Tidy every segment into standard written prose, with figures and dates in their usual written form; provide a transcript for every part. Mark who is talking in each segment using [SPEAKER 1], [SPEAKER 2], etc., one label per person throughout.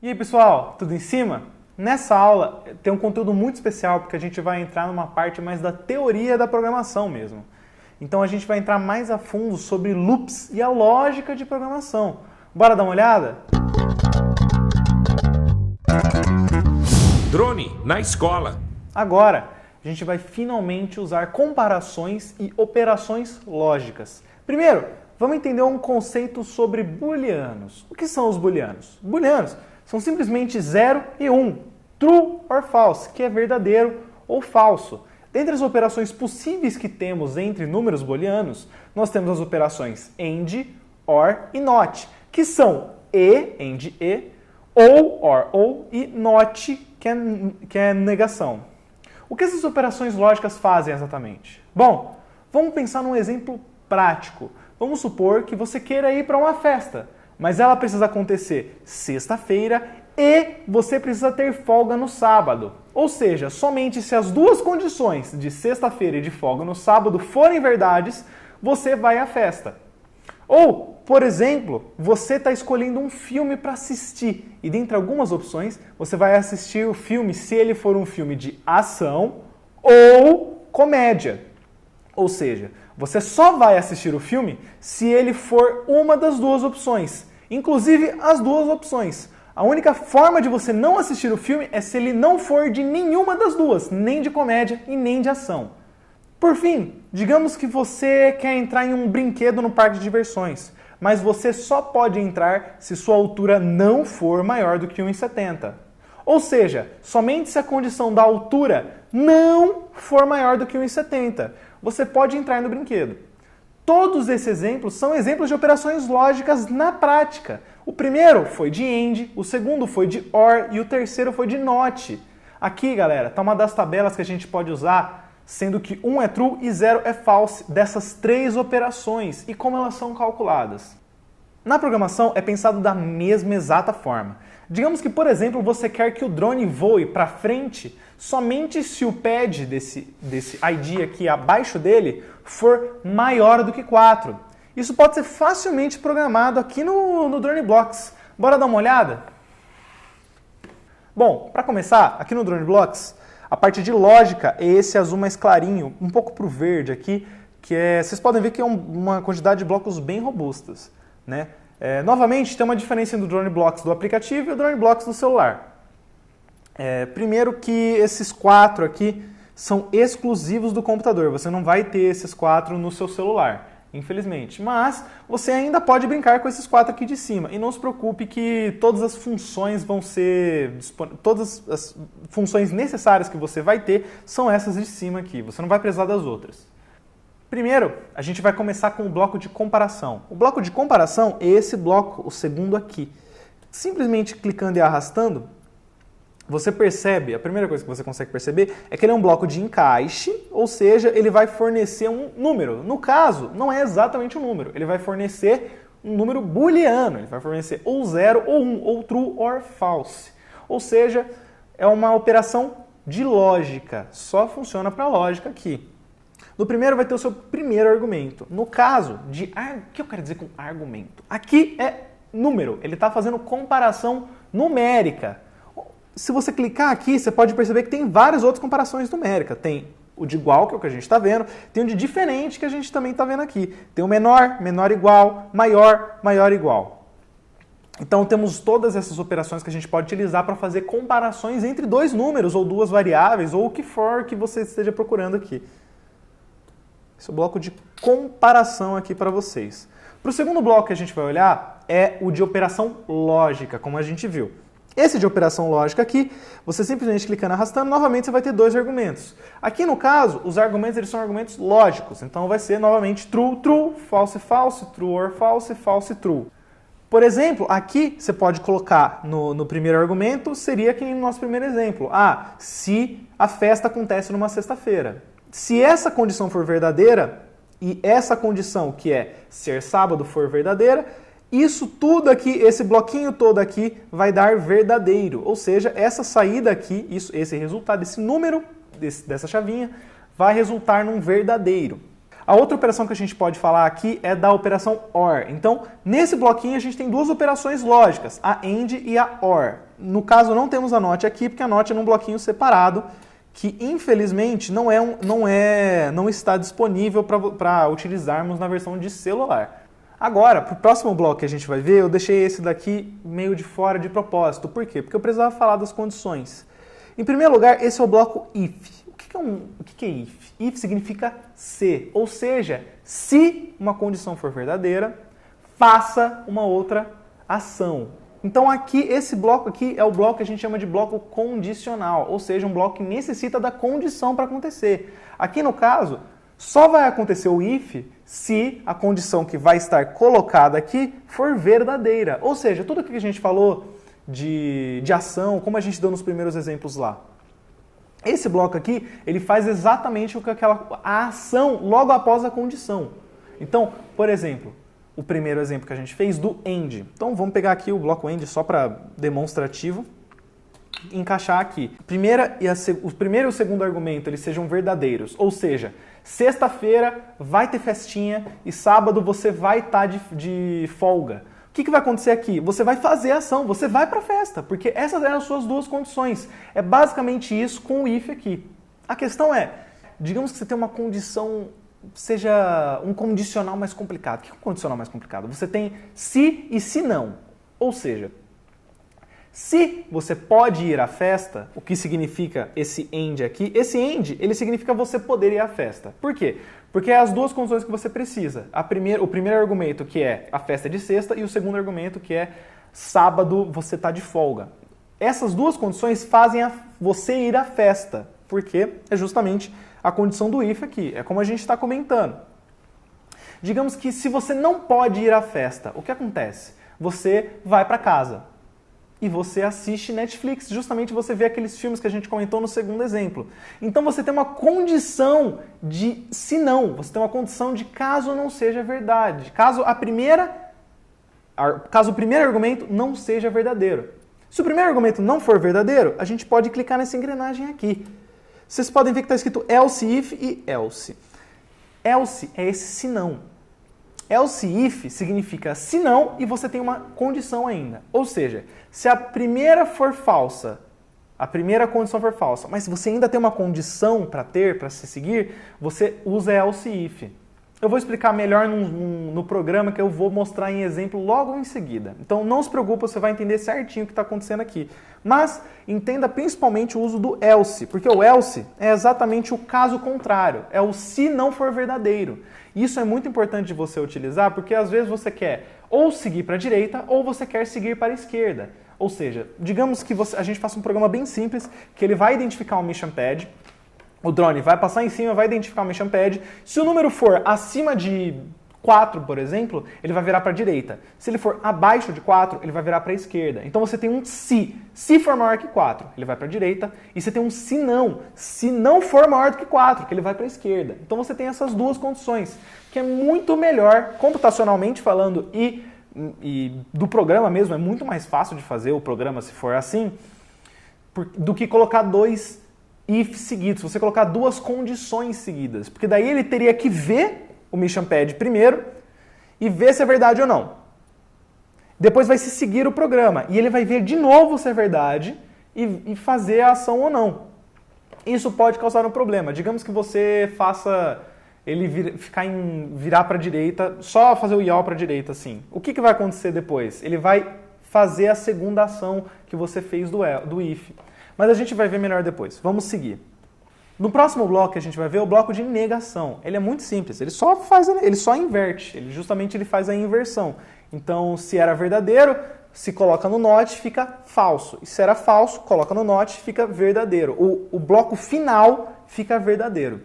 [SPEAKER 1] E aí pessoal, tudo em cima? Nessa aula tem um conteúdo muito especial porque a gente vai entrar numa parte mais da teoria da programação mesmo. Então a gente vai entrar mais a fundo sobre loops e a lógica de programação. Bora dar uma olhada?
[SPEAKER 2] Drone na escola.
[SPEAKER 1] Agora a gente vai finalmente usar comparações e operações lógicas. Primeiro, vamos entender um conceito sobre booleanos. O que são os booleanos? Booleanos são simplesmente 0 e 1, true or false, que é verdadeiro ou falso. Dentre as operações possíveis que temos entre números booleanos, nós temos as operações AND, OR e NOT, que são AND, OR, e NOT, que é negação. O que essas operações lógicas fazem exatamente? Bom, vamos pensar num exemplo prático. Vamos supor que você queira ir para uma festa, mas ela precisa acontecer sexta-feira e você precisa ter folga no sábado. Ou seja, somente se as duas condições de sexta-feira e de folga no sábado forem verdades, você vai à festa. Ou, por exemplo, você está escolhendo um filme para assistir e dentre algumas opções, você vai assistir o filme se ele for um filme de ação ou comédia. Ou seja, você só vai assistir o filme se ele for uma das duas opções. Inclusive as duas opções. A única forma de você não assistir o filme é se ele não for de nenhuma das duas, nem de comédia e nem de ação. Por fim, digamos que você quer entrar em um brinquedo no parque de diversões, mas você só pode entrar se sua altura não for maior do que 1,70. Ou seja, somente se a condição da altura não for maior do que 1,70, você pode entrar no brinquedo. Todos esses exemplos são exemplos de operações lógicas na prática. O primeiro foi de AND, o segundo foi de OR e o terceiro foi de NOT. Aqui, galera, está uma das tabelas que a gente pode usar, sendo que 1 é true e 0 é false dessas três operações e como elas são calculadas. Na programação é pensado da mesma exata forma. Digamos que, por exemplo, você quer que o drone voe para frente somente se o pad desse ID aqui abaixo dele for maior do que 4. Isso pode ser facilmente programado aqui no Drone Blocks. Bora dar uma olhada? Bom, para começar, aqui no Drone Blocks, a parte de lógica é esse azul mais clarinho, um pouco para o verde aqui, vocês podem ver que é uma quantidade de blocos bem robustas, né? Novamente, tem uma diferença entre o Drone Blocks do aplicativo e o Drone Blocks do celular. Primeiro que esses 4 aqui são exclusivos do computador, você não vai ter esses 4 no seu celular, infelizmente. Mas você ainda pode brincar com esses 4 aqui de cima. E não se preocupe que todas as funções todas as funções necessárias que você vai ter são essas de cima aqui, você não vai precisar das outras. Primeiro, a gente vai começar com o bloco de comparação. O bloco de comparação é esse bloco, o segundo aqui. Simplesmente clicando e arrastando, você percebe, a primeira coisa que você consegue perceber é que ele é um bloco de encaixe, ou seja, ele vai fornecer um número. No caso, não é exatamente um número, ele vai fornecer um número booleano, ele vai fornecer ou 0 ou 1, ou true or false. Ou seja, é uma operação de lógica, só funciona para lógica aqui. No primeiro vai ter o seu primeiro argumento. No caso de... O que eu quero dizer com argumento? Aqui é número, ele está fazendo comparação numérica. Se você clicar aqui, você pode perceber que tem várias outras comparações numéricas. Tem o de igual, que é o que a gente está vendo, tem o de diferente, que a gente também está vendo aqui. Tem o menor, menor igual, maior, maior igual. Então temos todas essas operações que a gente pode utilizar para fazer comparações entre dois números, ou duas variáveis, ou o que for que você esteja procurando aqui. Esse é o bloco de comparação aqui para vocês. Para o segundo bloco que a gente vai olhar é o de operação lógica, como a gente viu. Esse de operação lógica aqui, você simplesmente clicando e arrastando, novamente você vai ter dois argumentos. Aqui no caso, os argumentos eles são argumentos lógicos, então vai ser novamente true, true, false, false, true or false, false, true. Por exemplo, aqui você pode colocar no primeiro argumento, seria que no nosso primeiro exemplo. Se a festa acontece numa sexta-feira. Se essa condição for verdadeira, e essa condição que é ser sábado for verdadeira, isso tudo aqui, esse bloquinho todo aqui, vai dar verdadeiro. Ou seja, essa saída aqui, esse resultado, esse número dessa chavinha, vai resultar num verdadeiro. A outra operação que a gente pode falar aqui é da operação OR. Então, nesse bloquinho a gente tem duas operações lógicas, a AND e a OR. No caso, não temos a NOT aqui, porque a NOT é num bloquinho separado, que infelizmente não está disponível para utilizarmos na versão de celular. Agora, para o próximo bloco que a gente vai ver, eu deixei esse daqui meio de fora de propósito. Por quê? Porque eu precisava falar das condições. Em primeiro lugar, esse é o bloco IF. O que é IF? IF significa se, ou seja, se uma condição for verdadeira, faça uma outra ação. Então aqui, esse bloco aqui é o bloco que a gente chama de bloco condicional, ou seja, um bloco que necessita da condição para acontecer. Aqui no caso, só vai acontecer o if se a condição que vai estar colocada aqui for verdadeira. Ou seja, tudo que a gente falou de ação, como a gente deu nos primeiros exemplos lá. Esse bloco aqui, ele faz exatamente o que a ação logo após a condição. Então, por exemplo, o primeiro exemplo que a gente fez do AND. Então, vamos pegar aqui o bloco AND só para demonstrativo e encaixar aqui. O primeiro e o segundo argumento, eles sejam verdadeiros. Ou seja, sexta-feira vai ter festinha e sábado você vai estar de folga. O que vai acontecer aqui? Você vai fazer a ação, você vai para a festa, porque essas eram as suas duas condições. É basicamente isso com o if aqui. A questão é, digamos que você tem uma condição, seja um condicional mais complicado. O que é um condicional mais complicado? Você tem se e se não. Ou seja, se você pode ir à festa, o que significa esse AND aqui? Esse AND, ele significa você poder ir à festa. Por quê? Porque é as duas condições que você precisa. O primeiro argumento, que é a festa é de sexta, e o segundo argumento, que é sábado você está de folga. Essas duas condições fazem você ir à festa, porque é justamente a condição do if aqui. É como a gente está comentando. Digamos que se você não pode ir à festa, o que acontece? Você vai para casa e você assiste Netflix. Justamente você vê aqueles filmes que a gente comentou no segundo exemplo. Então você tem uma condição de se não. Você tem uma condição de caso não seja verdade. Caso o primeiro argumento não seja verdadeiro. Se o primeiro argumento não for verdadeiro, a gente pode clicar nessa engrenagem aqui. Vocês podem ver que está escrito else if e else. Else é esse se não. Else if significa se não e você tem uma condição ainda. Ou seja, se a primeira for falsa, a primeira condição for falsa, mas se você ainda tem uma condição para se seguir, você usa else if. Eu vou explicar melhor no programa que eu vou mostrar em exemplo logo em seguida. Então não se preocupe, você vai entender certinho o que está acontecendo aqui. Mas entenda principalmente o uso do else, porque o else é exatamente o caso contrário, é o se não for verdadeiro. Isso é muito importante de você utilizar, porque às vezes você quer ou seguir para a direita ou você quer seguir para a esquerda. Ou seja, digamos que a gente faça um programa bem simples, que ele vai identificar um mission pad, o drone vai passar em cima, vai identificar o mission pad. Se o número for acima de 4, por exemplo, ele vai virar para a direita. Se ele for abaixo de 4, ele vai virar para a esquerda. Então você tem um se. Se for maior que 4, ele vai para a direita. E você tem um se não. Se não for maior do que 4, que ele vai para a esquerda. Então você tem essas duas condições, que é muito melhor, computacionalmente falando, e do programa mesmo, é muito mais fácil de fazer o programa se for assim, do que colocar dois if seguidos, você colocar duas condições seguidas. Porque daí ele teria que ver o mission pad primeiro e ver se é verdade ou não. Depois vai se seguir o programa e ele vai ver de novo se é verdade e fazer a ação ou não. Isso pode causar um problema. Digamos que você faça ele virar para a direita, só fazer o yaw para a direita assim. O que vai acontecer depois? Ele vai fazer a segunda ação que você fez do if. Mas a gente vai ver melhor depois. Vamos seguir. No próximo bloco que a gente vai ver é o bloco de negação. Ele é muito simples, ele só inverte, ele faz a inversão. Então, se era verdadeiro, se coloca no not, fica falso. E se era falso, coloca no not, fica verdadeiro. O bloco final fica verdadeiro.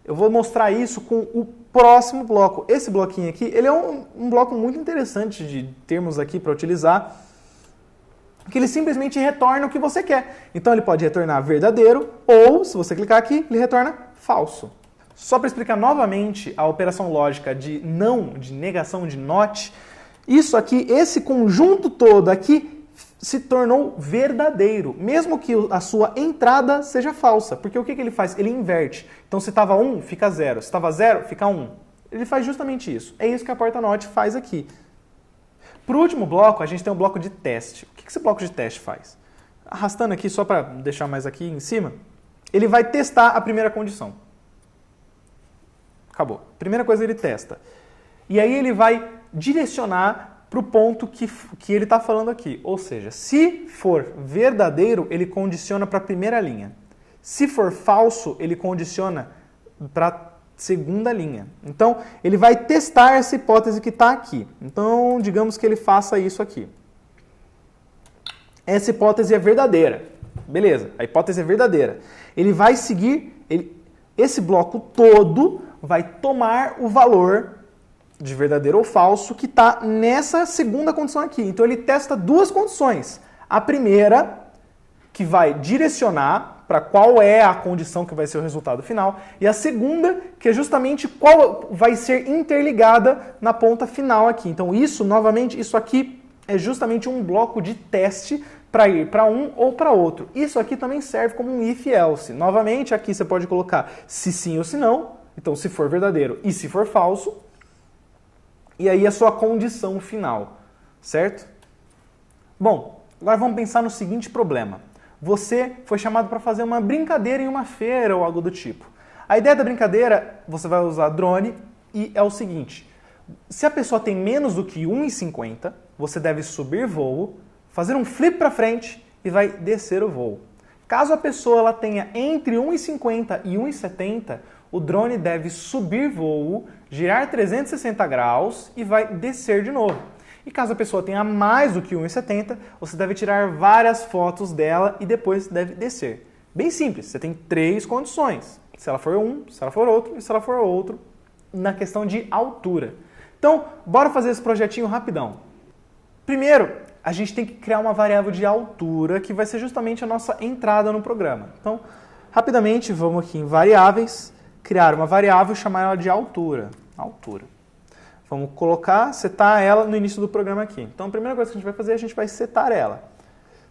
[SPEAKER 1] Eu vou mostrar isso com o próximo bloco. Esse bloquinho aqui, ele é um bloco muito interessante de termos aqui para utilizar, que ele simplesmente retorna o que você quer. Então ele pode retornar verdadeiro ou, se você clicar aqui, ele retorna falso. Só para explicar novamente a operação lógica de não, de negação de not, isso aqui, esse conjunto todo aqui, se tornou verdadeiro, mesmo que a sua entrada seja falsa. Porque o que ele faz? Ele inverte. Então, se estava 1, fica 0. Se estava 0, fica 1. Ele faz justamente isso. É isso que a porta-not faz aqui. Para o último bloco, a gente tem um bloco de teste. O que esse bloco de teste faz? Arrastando aqui, só para deixar mais aqui em cima, ele vai testar a primeira condição. Acabou. Primeira coisa ele testa. E aí ele vai direcionar para o ponto que ele está falando aqui. Ou seja, se for verdadeiro, ele condiciona para a primeira linha. Se for falso, ele condiciona para a segunda linha. Então, ele vai testar essa hipótese que está aqui. Então, digamos que ele faça isso aqui. Essa hipótese é verdadeira. Beleza, a hipótese é verdadeira. Ele vai seguir, esse bloco todo vai tomar o valor de verdadeiro ou falso que está nessa segunda condição aqui. Então ele testa duas condições. A primeira, que vai direcionar para qual é a condição que vai ser o resultado final. E a segunda, que é justamente qual vai ser interligada na ponta final aqui. Então isso, novamente, isso aqui é justamente um bloco de teste para ir para um ou para outro. Isso aqui também serve como um if-else. Novamente, aqui você pode colocar se sim ou se não. Então, se for verdadeiro e se for falso. E aí a sua condição final, certo? Bom, agora vamos pensar no seguinte problema. Você foi chamado para fazer uma brincadeira em uma feira ou algo do tipo. A ideia da brincadeira, você vai usar drone e é o seguinte. Se a pessoa tem menos do que 1,50, você deve subir voo, fazer um flip para frente e vai descer o voo. Caso a pessoa ela tenha entre 1,50 e 1,70, o drone deve subir voo, girar 360 graus e vai descer de novo. E caso a pessoa tenha mais do que 1,70, você deve tirar várias fotos dela e depois deve descer. Bem simples, você tem 3 condições. Se ela for um, se ela for outro e se ela for outro, na questão de altura. Então, bora fazer esse projetinho rapidão. Primeiro, a gente tem que criar uma variável de altura que vai ser justamente a nossa entrada no programa. Então, rapidamente, vamos aqui em variáveis, criar uma variável e chamar ela de altura. Altura. Vamos colocar, setar ela no início do programa aqui. Então, a primeira coisa que a gente vai fazer, a gente vai setar ela.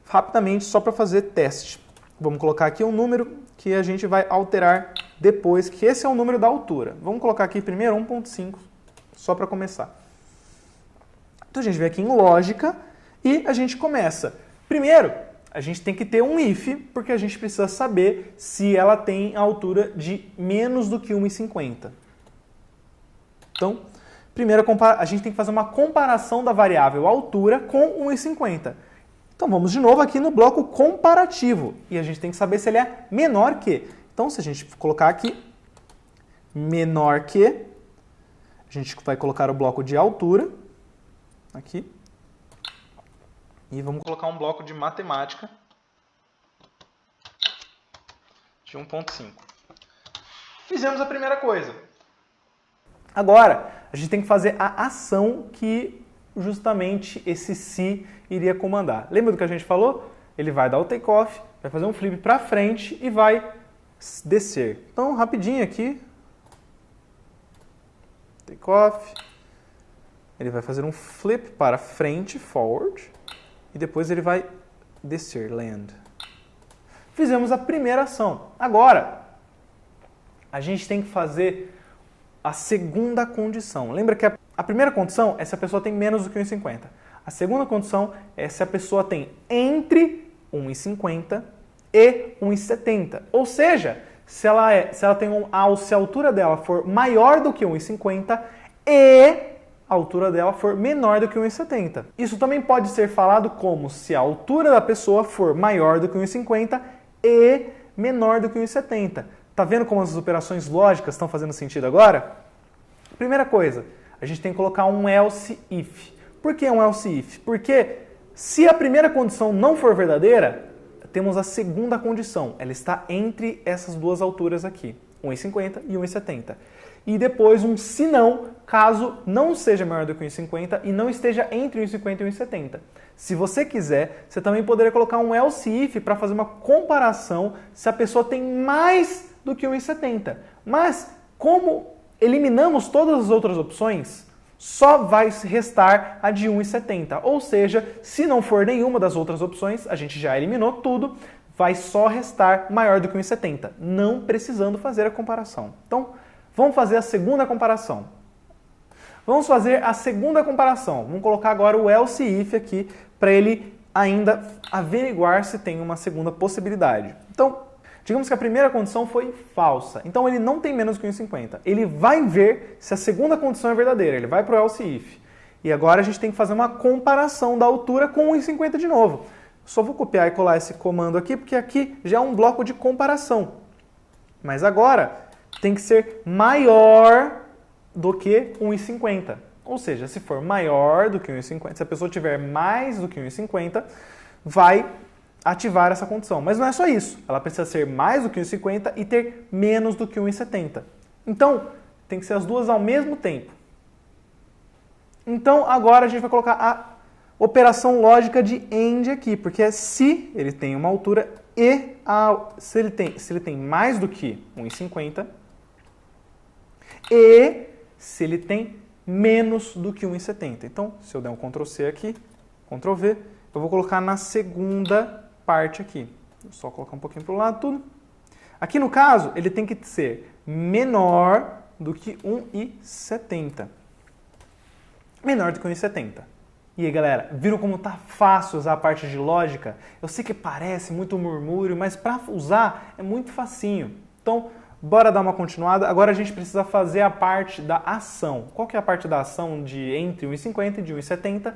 [SPEAKER 1] Rapidamente, só para fazer teste. Vamos colocar aqui um número que a gente vai alterar depois, que esse é o número da altura. Vamos colocar aqui primeiro 1.5, só para começar. Então, a gente vem aqui em lógica e a gente começa. Primeiro, a gente tem que ter um if, porque a gente precisa saber se ela tem a altura de menos do que 1,50. Então, primeiro a gente tem que fazer uma comparação da variável altura com 1,50. Então, vamos de novo aqui no bloco comparativo. E a gente tem que saber se ele é menor que. Então, se a gente colocar aqui menor que, a gente vai colocar o bloco de altura aqui. E vamos colocar um bloco de matemática de 1.5. Fizemos a primeira coisa. Agora, a gente tem que fazer a ação que justamente esse se iria comandar. Lembra do que a gente falou? Ele vai dar o takeoff, vai fazer um flip para frente e vai descer. Então, rapidinho aqui. Takeoff. Ele vai fazer um flip para frente, forward. E depois ele vai descer, land. Fizemos a primeira ação. Agora, a gente tem que fazer a segunda condição. Lembra que a primeira condição é se a pessoa tem menos do que 1,50. A segunda condição é se a pessoa tem entre 1,50 e 1,70. Ou seja, se a altura dela for maior do que 1,50 e a altura dela for menor do que 1,70. Isso também pode ser falado como se a altura da pessoa for maior do que 1,50 e menor do que 1,70. Tá vendo como as operações lógicas estão fazendo sentido agora? Primeira coisa, a gente tem que colocar um else if. Por que um else if? Porque se a primeira condição não for verdadeira, temos a segunda condição. Ela está entre essas duas alturas aqui, 1,50 e 1,70. E depois um se não, caso não seja maior do que 1,50 e não esteja entre 1,50 e 1,70. Se você quiser, você também poderia colocar um else if para fazer uma comparação se a pessoa tem mais do que 1,70. Mas, como eliminamos todas as outras opções, Só vai restar a de 1,70. Ou seja, se não for nenhuma das outras opções, a gente já eliminou tudo, vai só restar maior do que 1,70, não precisando fazer a comparação. Então, vamos fazer a segunda comparação. Vamos fazer a segunda comparação. Vamos colocar agora o else if aqui para ele ainda averiguar se tem uma segunda possibilidade. Então, digamos que a primeira condição foi falsa. Então, ele não tem menos que 1,50. Ele vai ver se a segunda condição é verdadeira. Ele vai para o else if. E agora a gente tem que fazer uma comparação da altura com 1,50 de novo. Só vou copiar e colar esse comando aqui, porque aqui já é um bloco de comparação. Mas agora tem que ser maior do que 1,50. Ou seja, se for maior do que 1,50, se a pessoa tiver mais do que 1,50, vai ativar essa condição. Mas não é só isso. Ela precisa ser mais do que 1,50 e ter menos do que 1,70. Então, tem que ser as duas ao mesmo tempo. Então, agora a gente vai colocar a operação lógica de AND aqui, porque é se ele tem uma altura e se ele tem mais do que 1,50 e se ele tem menos do que 1,70. Então, se eu der um Ctrl C aqui, Ctrl V, eu vou colocar na segunda parte aqui. Vou só colocar um pouquinho para o lado tudo. Aqui no caso, ele tem que ser menor do que 1,70. Menor do que 1,70. E aí, galera, viram como tá fácil usar a parte de lógica? Eu sei que parece muito murmúrio, mas para usar é muito facinho. Então, bora dar uma continuada. Agora a gente precisa fazer a parte da ação. Qual que é a parte da ação de entre 1,50 e de 1,70?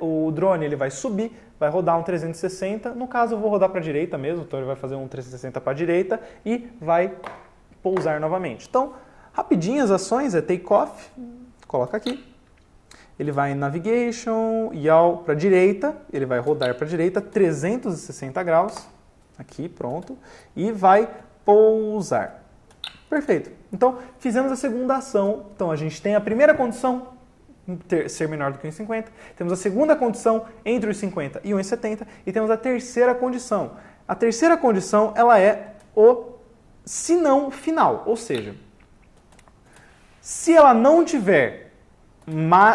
[SPEAKER 1] O drone ele vai subir, vai rodar um 360. No caso, eu vou rodar para a direita mesmo, então ele vai fazer um 360 para a direita e vai pousar novamente. Então, rapidinho as ações, é take off, coloca aqui. Ele vai em Navigation, yaw para a direita, ele vai rodar para a direita 360 graus, aqui, pronto, e vai pousar. Perfeito. Então, fizemos a segunda ação. Então, a gente tem a primeira condição, ser menor do que 1,50, temos a segunda condição, entre 1,50 e 1,70, e temos a terceira condição. A terceira condição, ela é o se não final, ou seja, se ela não tiver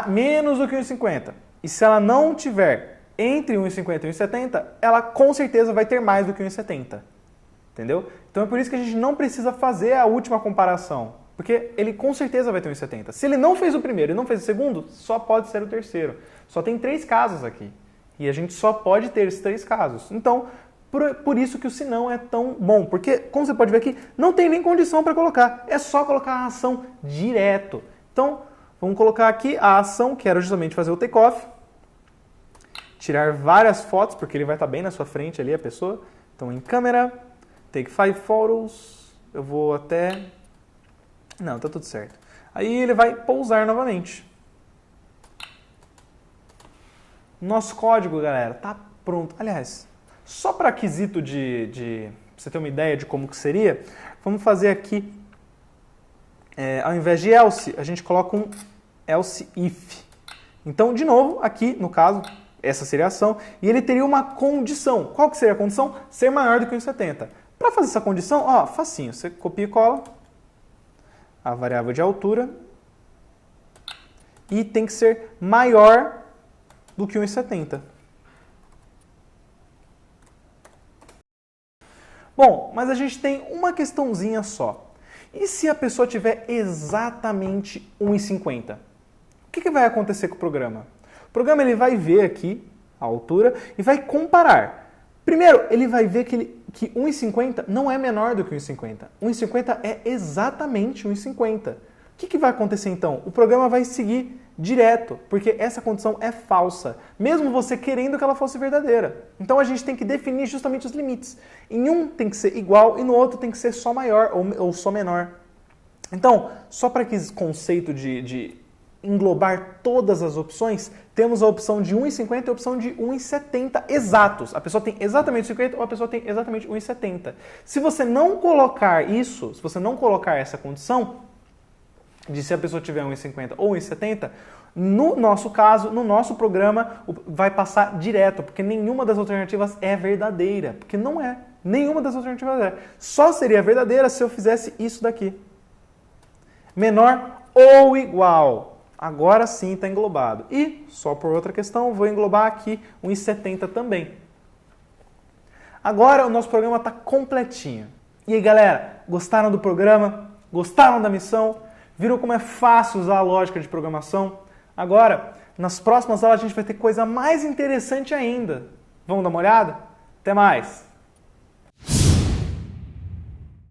[SPEAKER 1] menos do que 1,50 e se ela não tiver entre 1,50 e 1,70, ela com certeza vai ter mais do que 1,70. Entendeu? Então é por isso que a gente não precisa fazer a última comparação, porque ele com certeza vai ter 1,70. Se ele não fez o primeiro e não fez o segundo, só pode ser o terceiro. Só tem 3 casos aqui. E a gente só pode ter esses 3 casos. Então, por isso que o senão é tão bom. Porque, como você pode ver aqui, não tem nem condição para colocar. É só colocar a ação direto. Então, vamos colocar aqui a ação, que era justamente fazer o take-off. Tirar várias fotos, porque ele vai estar bem na sua frente ali, a pessoa. Então, em câmera, take 5 photos. Eu vou até... Não, tá tudo certo. Aí ele vai pousar novamente. Nosso código, galera, tá pronto. Aliás, só para quesito de pra você ter uma ideia de como que seria, vamos fazer aqui, ao invés de else, a gente coloca um else if. Então, de novo, aqui, no caso, essa seria a ação, e ele teria uma condição. Qual que seria a condição? Ser maior do que 1,70. Para fazer essa condição, ó, facinho, você copia e cola a variável de altura e tem que ser maior do que 1,70. Bom, mas a gente tem uma questãozinha só. E se a pessoa tiver exatamente 1,50? O que vai acontecer com o programa? O programa ele vai ver aqui a altura e vai comparar. Primeiro, ele vai ver que 1,50 não é menor do que 1,50. 1,50 é exatamente 1,50. O que vai acontecer então? O programa vai seguir direto, porque essa condição é falsa, mesmo você querendo que ela fosse verdadeira. Então a gente tem que definir justamente os limites. Em um tem que ser igual e no outro tem que ser só maior ou só menor. Então, só para esse conceito de englobar todas as opções, temos a opção de 1,50 e a opção de 1,70 exatos. A pessoa tem exatamente 1,50 ou a pessoa tem exatamente 1,70. Se você não colocar isso, se você não colocar essa condição, de se a pessoa tiver 1,50 ou 1,70, no nosso caso, no nosso programa, vai passar direto, porque nenhuma das alternativas é verdadeira. Porque não é. Nenhuma das alternativas é. Só seria verdadeira se eu fizesse isso daqui. Menor ou igual. Agora sim está englobado. E, só por outra questão, vou englobar aqui o 1,70 também. Agora o nosso programa está completinho. E aí, galera, gostaram do programa? Gostaram da missão? Viram como é fácil usar a lógica de programação? Agora, nas próximas aulas a gente vai ter coisa mais interessante ainda. Vamos dar uma olhada? Até mais!